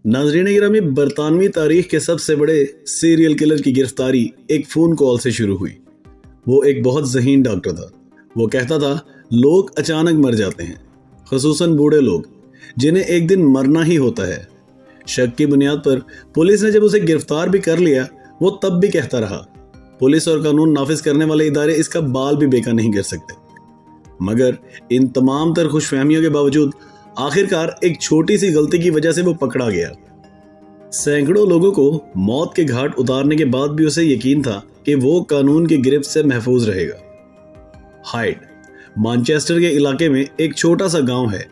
नाजरीन गिरामी, बरतानवी तारीख के सबसे बड़े सीरियल किलर की गिरफ्तारी एक फ़ोन कॉल से शुरू हुई। वो एक बहुत ज़हीन डॉक्टर था। वो कहता था लोग अचानक मर जाते हैं, खुसूसन बूढ़े लोग जिन्हें एक दिन मरना ही होता है। शक की बुनियाद पर पुलिस ने जब उसे गिरफ्तार भी कर लिया, वो तब भी कहता रहा पुलिस और कानून नाफिज करने वाले इदारे इसका बाल भी बेका नहीं कर सकते। मगर इन तमाम तर खुशफहमियों के बावजूद आखिरकार एक छोटी सी गलती की वजह से वो पकड़ा गया। सैकड़ों लोगों को मौत के घाट उतारने के बाद भी उसे यकीन था कि वो कानून की गिरफ्त से महफूज रहेगा। हाइड मैनचेस्टर के इलाके में एक छोटा सा गांव है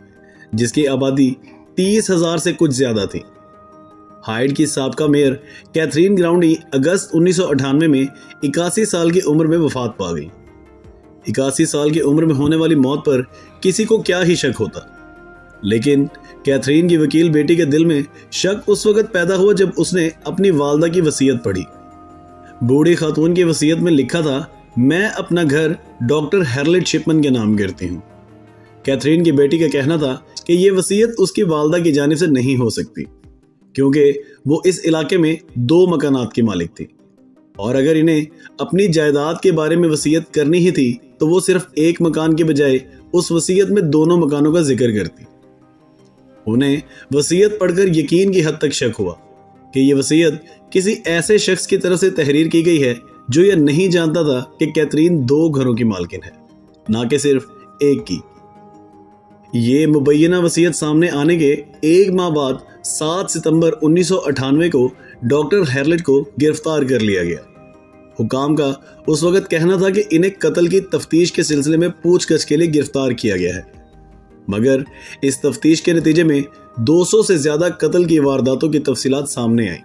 जिसकी आबादी 30,000 से कुछ ज्यादा थी। हाइड की साबका मेयर कैथरीन ग्राउंडी अगस्त 1998 में 81 साल की उम्र में वफात पा गई। 81 साल की उम्र में होने वाली मौत पर किसी को क्या ही शक होता, लेकिन कैथरीन की वकील बेटी के दिल में शक उस वक्त पैदा हुआ जब उसने अपनी वालदा की वसीयत पढ़ी। बूढ़ी खातून की वसीयत में लिखा था, मैं अपना घर डॉक्टर हैरलेट शिपमैन के नाम करती हूँ। कैथरीन की बेटी का कहना था कि यह वसीयत उसकी वालदा की जानिब से नहीं हो सकती, क्योंकि वो इस इलाके में 2 मकानात की मालिक थी और अगर इन्हें अपनी जायदाद के बारे में वसीयत करनी ही थी तो वो सिर्फ एक मकान के बजाय उस वसीयत में दोनों मकानों का जिक्र करती। उन्हें वसीयत पढ़कर यकीन की हद तक शक हुआ कि यह वसीयत किसी ऐसे शख्स की तरफ से तहरीर की गई है जो यह नहीं जानता था कि कैथरीन 2 घरों की मालकिन है, ना कि सिर्फ एक की। ये मुबैना वसीयत सामने आने के एक माह बाद 7 सितंबर 1998 को डॉक्टर हैरलेट को गिरफ्तार कर लिया गया। हुकाम का उस वक्त कहना था कि इन्हें कत्ल की तफ्तीश के सिलसिले में पूछताछ के लिए गिरफ्तार किया गया है, मगर इस तफ्तीश के नतीजे में 200 से ज्यादा कत्ल की वारदातों की तफसीलात सामने आई।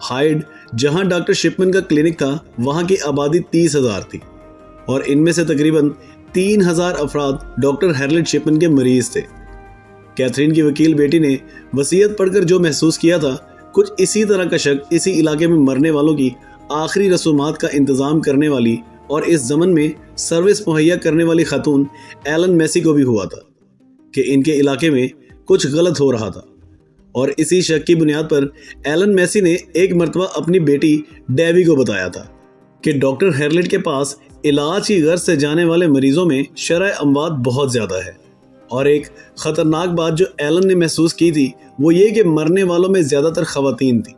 हाइड जहां डॉक्टर शिपमैन का क्लिनिक था, वहां की आबादी 30,000 थी और इनमें से तकरीबन 3,000 अफराद डॉक्टर हैरलेट शिपमैन के मरीज थे। कैथरीन की वकील बेटी ने वसीयत पढ़कर जो महसूस किया था, कुछ इसी तरह का शक इसी इलाके में मरने वालों की आखिरी रसूमात का इंतजाम करने वाली और इस जमन में सर्विस मुहैया करने वाली खातून एलन मैसी को भी हुआ था कि इनके इलाके में कुछ गलत हो रहा था। और इसी शक की बुनियाद पर एलन मैसी ने एक मरतबा अपनी बेटी डेवी को बताया था कि डॉक्टर हैरलेट के पास इलाज की गर्ज से जाने वाले मरीजों में शरह अमवात बहुत ज़्यादा है। और एक ख़तरनाक बात जो एलन ने महसूस की थी वो ये कि मरने वालों में ज़्यादातर ख़वातीन थी।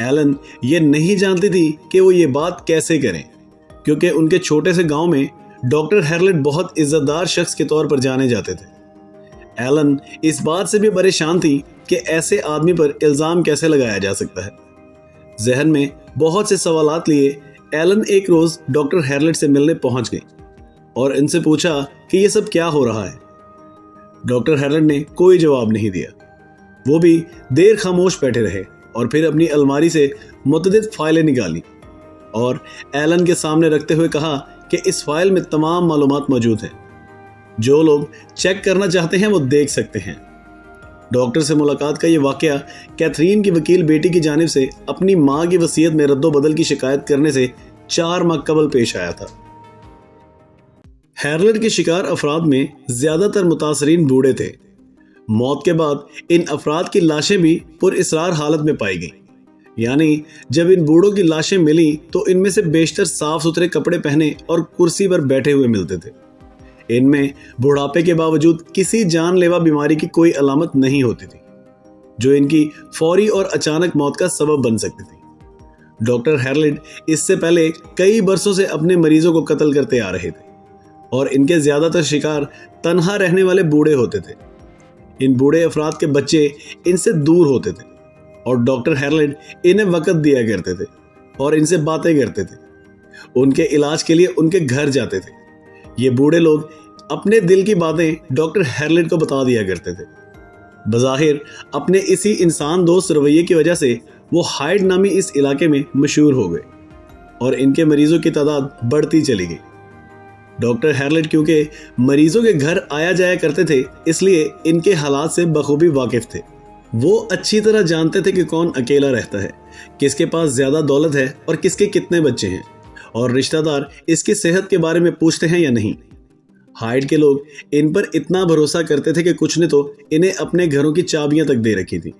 एलन ये नहीं जानती थी कि वो ये बात कैसे करें, क्योंकि उनके छोटे से गांव में डॉक्टर हैरलेट बहुत इज्जतदार शख्स के तौर पर जाने जाते थे। एलन इस बात से भी परेशान थी कि ऐसे आदमी पर इल्ज़ाम कैसे लगाया जा सकता है। जहन में बहुत से सवालात लिए एलन एक रोज़ डॉक्टर हैरलेट से मिलने पहुंच गई और इनसे पूछा कि ये सब क्या हो रहा है। डॉक्टर हैरलेट ने कोई जवाब नहीं दिया। वो भी देर खामोश बैठे रहे और फिर अपनी अलमारी से मुतअद्दिद फाइलें निकाली और एलन के सामने रखते हुए कहा कि इस फाइल में तमाम मालूमात मौजूद हैं, जो लोग चेक करना चाहते हैं वो देख सकते हैं। डॉक्टर से मुलाकात का ये वाकया कैथरीन की वकील बेटी की जानिब से अपनी माँ की वसीयत में रद्दो-बदल की शिकायत करने से 4 माह कबल पेश आया था। हैरलेट के शिकार अफराद में ज्यादातर मुतासरीन बूढ़े थे। मौत के बाद इन अफराद की लाशें भी पुरइसरार हालत में पाई गईं। यानी जब इन बूढ़ों की लाशें मिली तो इनमें से बेशतर साफ सुथरे कपड़े पहने और कुर्सी पर बैठे हुए मिलते थे। इनमें बुढ़ापे के बावजूद किसी जानलेवा बीमारी की कोई अलामत नहीं होती थी जो इनकी फौरी और अचानक मौत का सबब बन सकती थी। डॉक्टर हैरलेट इससे पहले कई बरसों से अपने मरीजों को कत्ल करते आ रहे थे और इनके ज्यादातर शिकार तन्हा रहने वाले बूढ़े होते थे। इन बूढ़े अफराद के बच्चे इनसे दूर होते थे और डॉक्टर हैरलेट इन्हें वक़्त दिया करते थे और इनसे बातें करते थे। उनके इलाज के लिए उनके घर जाते थे। ये बूढ़े लोग अपने दिल की बातें डॉक्टर हैरलेट को बता दिया करते थे। बज़ाहिर अपने इसी इंसान दोस्त रवैये की वजह से वो हाइड नामी इस इलाके में मशहूर हो गए और इनके मरीजों की तादाद बढ़ती चली गई। डॉक्टर हैरलेट क्योंकि मरीजों के घर आया जाया करते थे, इसलिए इनके हालात से बखूबी वाकिफ थे। वो अच्छी तरह जानते थे कि कौन अकेला रहता है, किसके पास ज़्यादा दौलत है और किसके कितने बच्चे हैं और रिश्तेदार इसकी सेहत के बारे में पूछते हैं या नहीं। हाइड के लोग इन पर इतना भरोसा करते थे कि कुछ ने तो इन्हें अपने घरों की चाबियां तक दे रखी थी।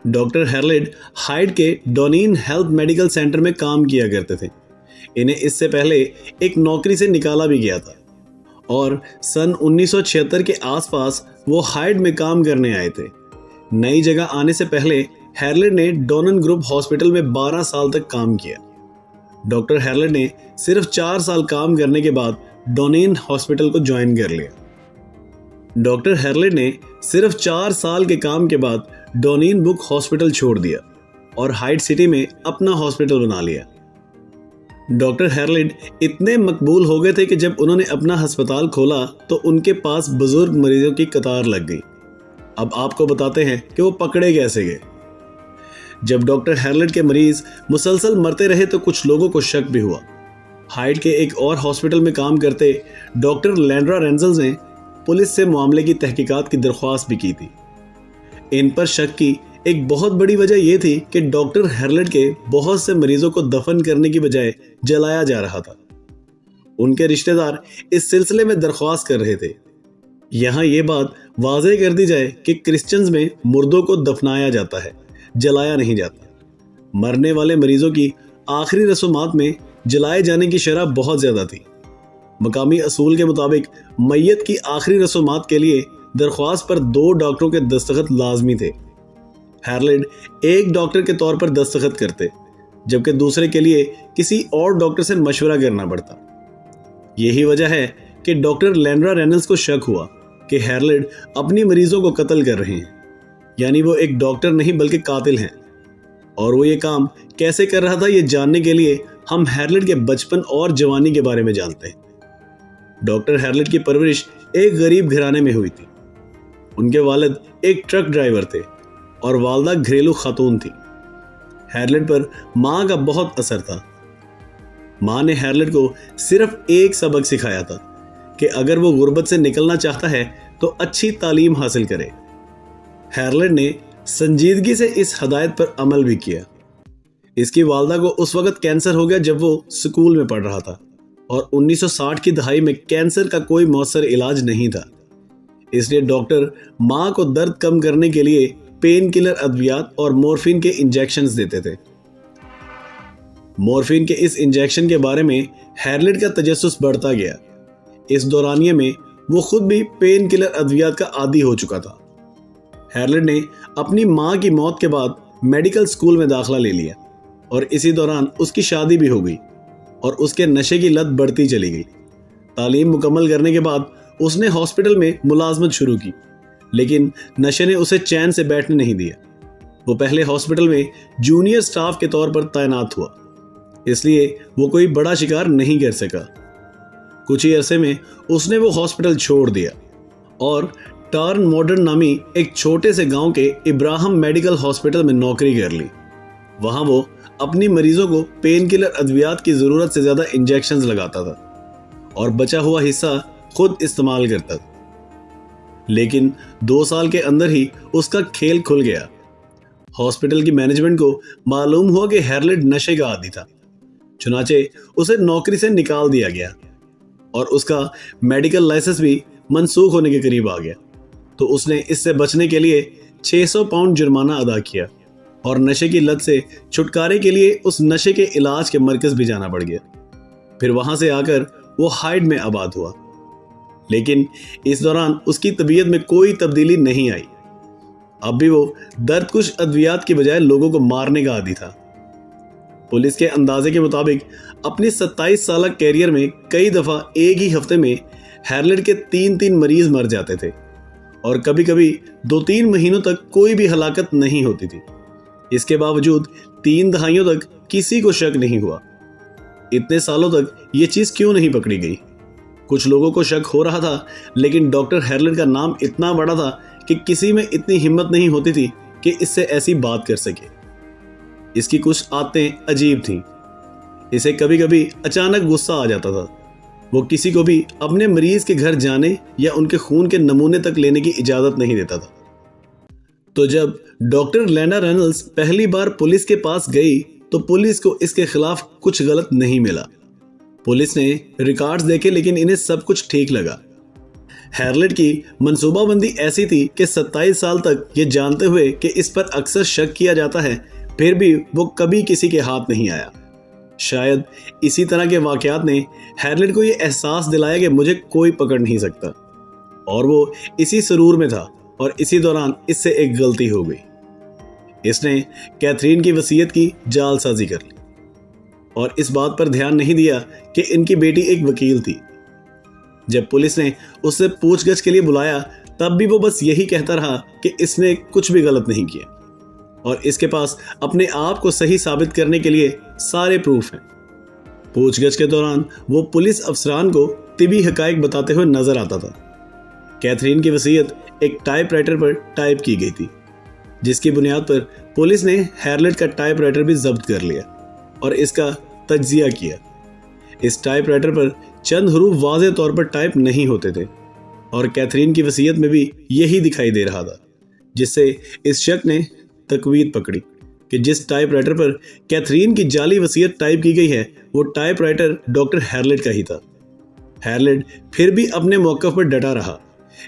डॉक्टर हेरलिड हाइड के डोनिन हेल्थ मेडिकल सेंटर में काम किया करते थे। इन्हें इससे पहले एक नौकरी से निकाला भी गया था और सन 1976 के आसपास वो हाइड में काम करने आए थे। नई जगह आने से पहले हेरलिड ने डोनन ग्रुप हॉस्पिटल में 12 साल तक काम किया। डॉक्टर हेरलिड ने सिर्फ 4 साल काम करने के बाद डोनिन हॉस्पिटल को ज्वाइन कर लिया। डॉक्टर हेरलिड ने सिर्फ 4 साल के काम के बाद डोनिन बुक हॉस्पिटल छोड़ दिया और हाइड सिटी में अपना हॉस्पिटल बना लिया। डॉक्टर हेरलिड इतने मकबूल हो गए थे कि जब उन्होंने अपना अस्पताल खोला तो उनके पास बुजुर्ग मरीजों की कतार लग गई। अब आपको बताते हैं कि वो पकड़े कैसे गए। जब डॉक्टर हेरलिड के मरीज मुसलसल मरते रहे तो कुछ लोगों को शक भी हुआ। हाइड के एक और हॉस्पिटल में काम करते डॉक्टर लैंड्रा रेंजल्स ने पुलिस से मामले की तहकीकात की दरख्वास्त भी की थी। इन पर शक की एक बहुत बड़ी वजह यह थी कि डॉक्टर हेरलिड के बहुत से मरीजों को दफन करने की बजाय जलाया जा रहा था। उनके रिश्तेदार इस सिलसिले में दरख्वास्त कर रहे थे। यहाँ ये बात वाज़ेह कर दी जाए कि क्रिश्चियंस में मुर्दों को दफनाया जाता है, जलाया नहीं जाता। मरने वाले मरीजों की आखिरी रस्मात में जलाए जाने की शरह बहुत ज़्यादा थी। मकामी असूल के मुताबिक मैयत की आखिरी रस्मात के लिए दरख्वास्त पर 2 डॉक्टरों के दस्तखत लाजमी थे। हेरलिड एक डॉक्टर के तौर पर दस्तखत करते, जबकि दूसरे के लिए किसी और डॉक्टर से मशवरा करना पड़ता। यही वजह है कि डॉक्टर लैंड्रा रेनल्स को शक हुआ कि हेरलिड अपनी मरीजों को कत्ल कर रहे हैं, यानी वो एक डॉक्टर नहीं बल्कि कातिल हैं। और वो ये काम कैसे कर रहा था ये जानने के लिए हम हेरलिड के बचपन और जवानी के बारे में जानते हैं। डॉक्टर हेरलिड की परवरिश एक गरीब घराने में हुई थी। उनके वालिद एक ट्रक ड्राइवर थे और वालदा घरेलू खातून थी। हेरलिड पर माँ का बहुत असर था। माँ ने हेरलिड को सिर्फ एक सबक सिखाया था कि अगर वो गुर्बत से निकलना चाहता है तो अच्छी तालीम हासिल करे। हेरलिड ने संजीदगी से इस हदायत पर अमल भी किया। इसकी वालदा को उस वक्त कैंसर हो गया जब वो स्कूल में पढ़ रहा था और 1960 की दहाई में कैंसर का कोई मौसर इलाज नहीं था। इसलिए डॉक्टर माँ को दर्द कम करने के लिए पेन किलर अद्वियात और मॉर्फिन के इंजेक्शंस देते थे। मॉर्फिन के इस इंजेक्शन के बारे में हेरलिड का तजस्सुस बढ़ता गया। इस दौरानिये में वो खुद भी पेन किलर अद्वियात का आदी हो चुका था। हेरलिड ने अपनी माँ की मौत के बाद मेडिकल स्कूल में दाखिला ले लिया और इसी दौरान उसकी शादी भी हो गई और उसके नशे की लत बढ़ती चली गई। तालीम मुकम्मल करने के बाद उसने हॉस्पिटल में मुलाजमत शुरू की, लेकिन नशे ने उसे चैन से बैठने नहीं दिया। वो पहले हॉस्पिटल में जूनियर स्टाफ के तौर पर तैनात हुआ, इसलिए वो कोई बड़ा शिकार नहीं कर सका। कुछ ही अरसे में उसने वो हॉस्पिटल छोड़ दिया और टर्न मॉडर्न नामी एक छोटे से गांव के इब्राहिम मेडिकल हॉस्पिटल में नौकरी कर ली। वहां वो अपनी मरीजों को पेन किलर अद्वियात की ज़रूरत से ज़्यादा इंजेक्शंस लगाता था और बचा हुआ हिस्सा खुद इस्तेमाल करता था। लेकिन 2 साल के अंदर ही उसका खेल खुल गया। हॉस्पिटल की मैनेजमेंट को मालूम हुआ कि हेरलिड नशे का आदी था, चुनाचे उसे नौकरी से निकाल दिया गया और उसका मेडिकल लाइसेंस भी मनसूख होने के करीब आ गया। तो उसने इससे बचने के लिए 600 पाउंड जुर्माना अदा किया और नशे की लत से छुटकारे के लिए उस नशे के इलाज के मरकज भी जाना पड़ गया। फिर वहां से आकर वो हाइड में आबाद हुआ, लेकिन इस दौरान उसकी तबीयत में कोई तब्दीली नहीं आई। अब भी वो दर्दकुश अद्वियात की बजाय लोगों को मारने का आदी था। पुलिस के अंदाजे के मुताबिक अपनी 27 साल कैरियर में कई दफ़ा एक ही हफ्ते में हेरलिड के 3-3 मरीज मर जाते थे और कभी कभी 2-3 महीनों तक कोई भी हलाकत नहीं होती थी। इसके बावजूद 3 दहाइयों तक किसी को शक नहीं हुआ। इतने सालों तक ये चीज़ क्यों नहीं पकड़ी गई? कुछ लोगों को शक हो रहा था, लेकिन डॉक्टर हेरलिड का नाम इतना बड़ा था कि किसी में इतनी हिम्मत नहीं होती थी कि इससे ऐसी बात कर सके। इसकी कुछ आदतें अजीब थीं। इसे कभी कभी अचानक गुस्सा आ जाता था। वो किसी को भी अपने मरीज के घर जाने या उनके खून के नमूने तक लेने की इजाज़त नहीं देता था। तो जब डॉक्टर लैंडा रेनल्स पहली बार पुलिस के पास गई तो पुलिस को इसके खिलाफ कुछ गलत नहीं मिला। पुलिस ने रिकॉर्ड्स देखे, लेकिन इन्हें सब कुछ ठीक लगा। हैरलेट की मंसूबाबंदी ऐसी थी कि 27 साल तक ये जानते हुए कि इस पर अक्सर शक किया जाता है, फिर भी वो कभी किसी के हाथ नहीं आया। शायद इसी तरह के वाकयात ने हैरलेट को ये एहसास दिलाया कि मुझे कोई पकड़ नहीं सकता, और वो इसी सुरूर में था और इसी दौरान इससे एक गलती हो गई। इसने कैथरीन की वसीयत की जालसाजी कर ली और इस बात पर ध्यान नहीं दिया कि इनकी बेटी एक वकील थी। जब पुलिस ने उससे पूछगछ के लिए बुलाया तब भी वो बस यही कहता रहा कि इसने कुछ भी गलत नहीं किया और इसके पास अपने आप को सही साबित करने के लिए सारे प्रूफ हैं। पूछगछ के दौरान वो पुलिस अफसरान को तिबी हकायक बताते हुए नजर आता था। कैथरीन की वसीयत एक टाइपराइटर पर टाइप की गई थी, जिसकी बुनियाद पर पुलिस ने हैरलेट का टाइपराइटर भी जब्त कर लिया और इसका तज्जिया किया। इस टाइपराइटर पर चंद हरूफ वाज़ेह तौर पर टाइप नहीं होते थे और कैथरीन की वसीयत में भी यही दिखाई दे रहा था, जिससे इस शक ने तकवीद पकड़ी कि जिस टाइपराइटर पर कैथरीन की जाली वसीयत टाइप की गई है वो टाइपराइटर डॉक्टर हैरलेट का ही था। हैरलेट फिर भी अपने मौक़िफ़ पर डटा रहा।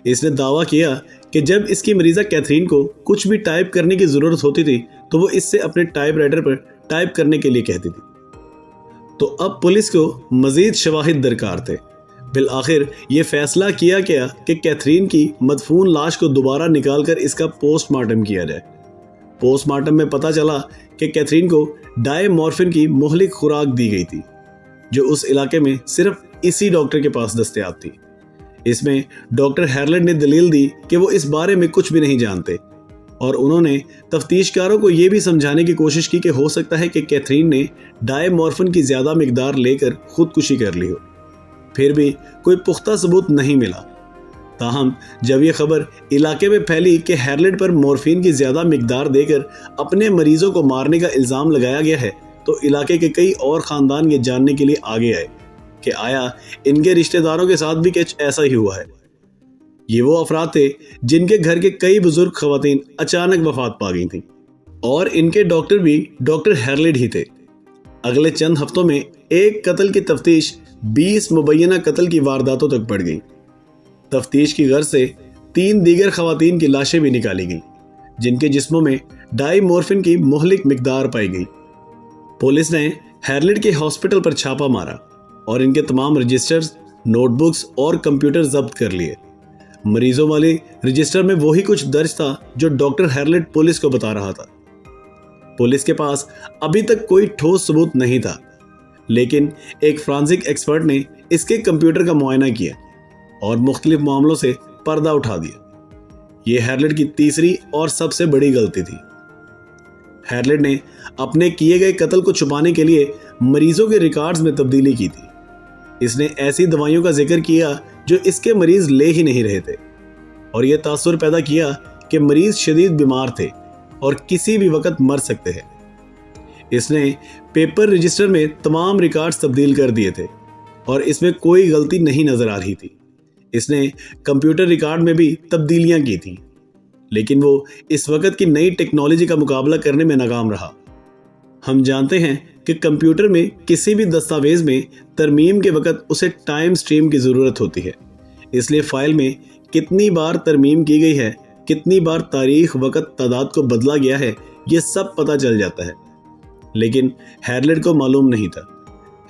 इसने दावा किया कि जब इसकी मरीज़ा कैथरीन को कुछ भी टाइप करने की ज़रूरत होती थी तो वो इससे अपने टाइपराइटर पर टाइप करने के लिए कहती थी। तो अब पुलिस को मजीद शवाहिद दरकार थे। बिल आखिर ये फैसला किया गया कि कैथरीन की मदफून लाश को दोबारा निकालकर इसका पोस्टमार्टम किया जाए। पोस्टमार्टम में पता चला कि कैथरीन को डायमॉर्फिन की मुहलिक खुराक दी गई थी, जो उस इलाके में सिर्फ इसी डॉक्टर के पास दस्तयाब थी। इसमें डॉक्टर हैरलेट ने दलील दी कि वो इस बारे में कुछ भी नहीं जानते और उन्होंने तफ्तीशकारों को यह भी समझाने की कोशिश की कि हो सकता है कि कैथरीन ने डायमॉर्फिन की ज़्यादा मिकदार लेकर खुदकुशी कर ली हो। फिर भी कोई पुख्ता सबूत नहीं मिला। ताहम जब यह खबर इलाके में फैली कि हैरलेट पर मॉर्फिन की ज़्यादा मिकदार देकर अपने मरीजों को मारने का इल्ज़ाम लगाया गया है, तो इलाके के कई और ख़ानदान ये जानने के लिए आगे आए कि आया इनके रिश्तेदारों के साथ भी कुछ ऐसा ही हुआ है। ये वो अफराद थे जिनके घर के कई बुजुर्ग खवातीन अचानक वफात पा गई थीं और इनके डॉक्टर भी डॉक्टर हैरलेट ही थे। अगले चंद हफ्तों में एक कत्ल की तफ्तीश 20 मुबैना कत्ल की वारदातों तक बढ़ गई। तफ्तीश की गर्ज से 3 दीगर खवातीन की लाशें भी निकाली गई जिनके जिस्मों में डायमॉर्फिन की मुहलिक मिकदार पाई गई। पुलिस ने हैरलेट के हॉस्पिटल पर छापा मारा और इनके तमाम रजिस्टर्स, नोटबुक्स और कंप्यूटर जब्त कर लिए। मरीजों वाले रजिस्टर में वही कुछ दर्ज था जो डॉक्टर हैरलेट पुलिस को बता रहा था। पुलिस के पास अभी तक कोई ठोस सबूत नहीं था, लेकिन एक फ्रांसिक एक्सपर्ट ने इसके कंप्यूटर का मुआयना किया और मुख्तलिफ मामलों से पर्दा उठा दिया। यह हैरलेट की तीसरी और सबसे बड़ी गलती थी। हैरलेट ने अपने किए गए कत्ल को छुपाने के लिए मरीजों के रिकॉर्ड्स में तब्दीली की थी। इसने ऐसी दवाइयों का जिक्र किया जो इसके मरीज ले ही नहीं रहे थे और यह तासुर पैदा किया कि मरीज शदीद बीमार थे और किसी भी वक्त मर सकते हैं। इसने पेपर रजिस्टर में तमाम रिकॉर्ड्स तब्दील कर दिए थे और इसमें कोई गलती नहीं नजर आ रही थी। इसने कंप्यूटर रिकॉर्ड में भी तब्दीलियां की थी, लेकिन वो इस वक्त की नई टेक्नोलॉजी का मुकाबला करने में नाकाम रहा। हम जानते हैं कि कंप्यूटर में किसी भी दस्तावेज में तरमीम के वक्त उसे टाइम स्ट्रीम की ज़रूरत होती है, इसलिए फ़ाइल में कितनी बार तरमीम की गई है, कितनी बार तारीख, वक्त, तादाद को बदला गया है, ये सब पता चल जाता है। लेकिन हैरलेट को मालूम नहीं था।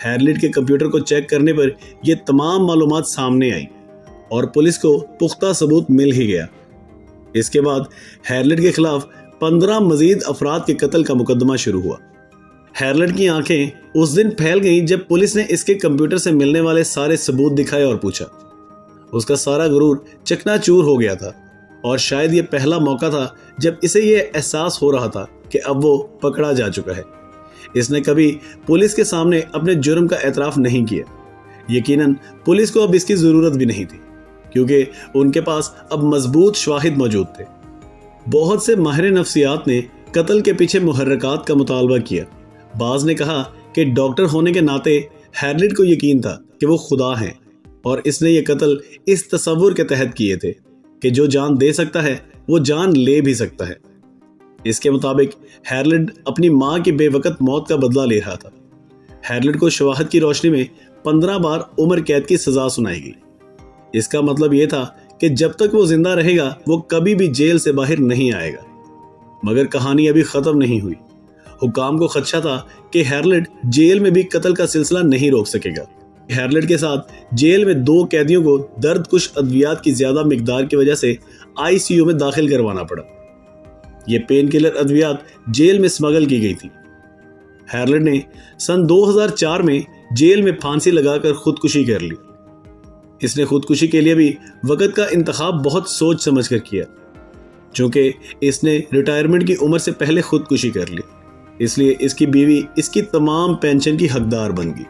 हैरलेट के कंप्यूटर को चेक करने पर यह तमाम मालूमात सामने आई और पुलिस को पुख्ता सबूत मिल ही गया। इसके बाद हैरलेट के खिलाफ 15 मजीद अफराद के कत्ल का मुकदमा शुरू हुआ। हैरलेट की आंखें उस दिन फैल गईं जब पुलिस ने इसके कंप्यूटर से मिलने वाले सारे सबूत दिखाए और पूछा। उसका सारा गुरूर चकनाचूर हो गया था और शायद ये पहला मौका था जब इसे ये एहसास हो रहा था कि अब वो पकड़ा जा चुका है। इसने कभी पुलिस के सामने अपने जुर्म का एतराफ़ नहीं किया। यकीनन पुलिस को अब इसकी ज़रूरत भी नहीं थी, क्योंकि उनके पास अब मजबूत शवाहिद मौजूद थे। बहुत से माहिर नफ्सियात ने कत्ल के पीछे मुहर्रकात का मुतालबा किया। बाज़ ने कहा कि डॉक्टर होने के नाते हैरलेट को यकीन था कि वो खुदा हैं और इसने ये कत्ल इस तसव्वुर के तहत किए थे कि जो जान दे सकता है वो जान ले भी सकता है। इसके मुताबिक हैरलेट अपनी माँ की बेवकत मौत का बदला ले रहा था। हैरलेट को शवाहद की रोशनी में 15 बार उम्र कैद की सज़ा सुनाई गई। इसका मतलब यह था कि जब तक वो जिंदा रहेगा वो कभी भी जेल से बाहर नहीं आएगा। मगर कहानी अभी खत्म नहीं हुई। हुकाम को खदशा था कि हैरल्ड जेल में भी कत्ल का सिलसिला नहीं रोक सकेगा। हैरल्ड के साथ जेल में 2 कैदियों को दर्दकुश अद्वियात की ज्यादा मिकदार की वजह से आईसीयू में दाखिल करवाना पड़ा। ये पेन किलर अद्वियात जेल में स्मगल की गई थी। हैरल्ड ने सन 2004 में जेल में फांसी लगाकर खुदकुशी कर ली। इसने खुदकुशी के लिए भी वक्त का इंतखाब बहुत सोच समझ कर किया। चूंकि इसने रिटायरमेंट की उम्र से पहले खुदकुशी कर ली, इसलिए इसकी बीवी इसकी तमाम पेंशन की हकदार बन गई।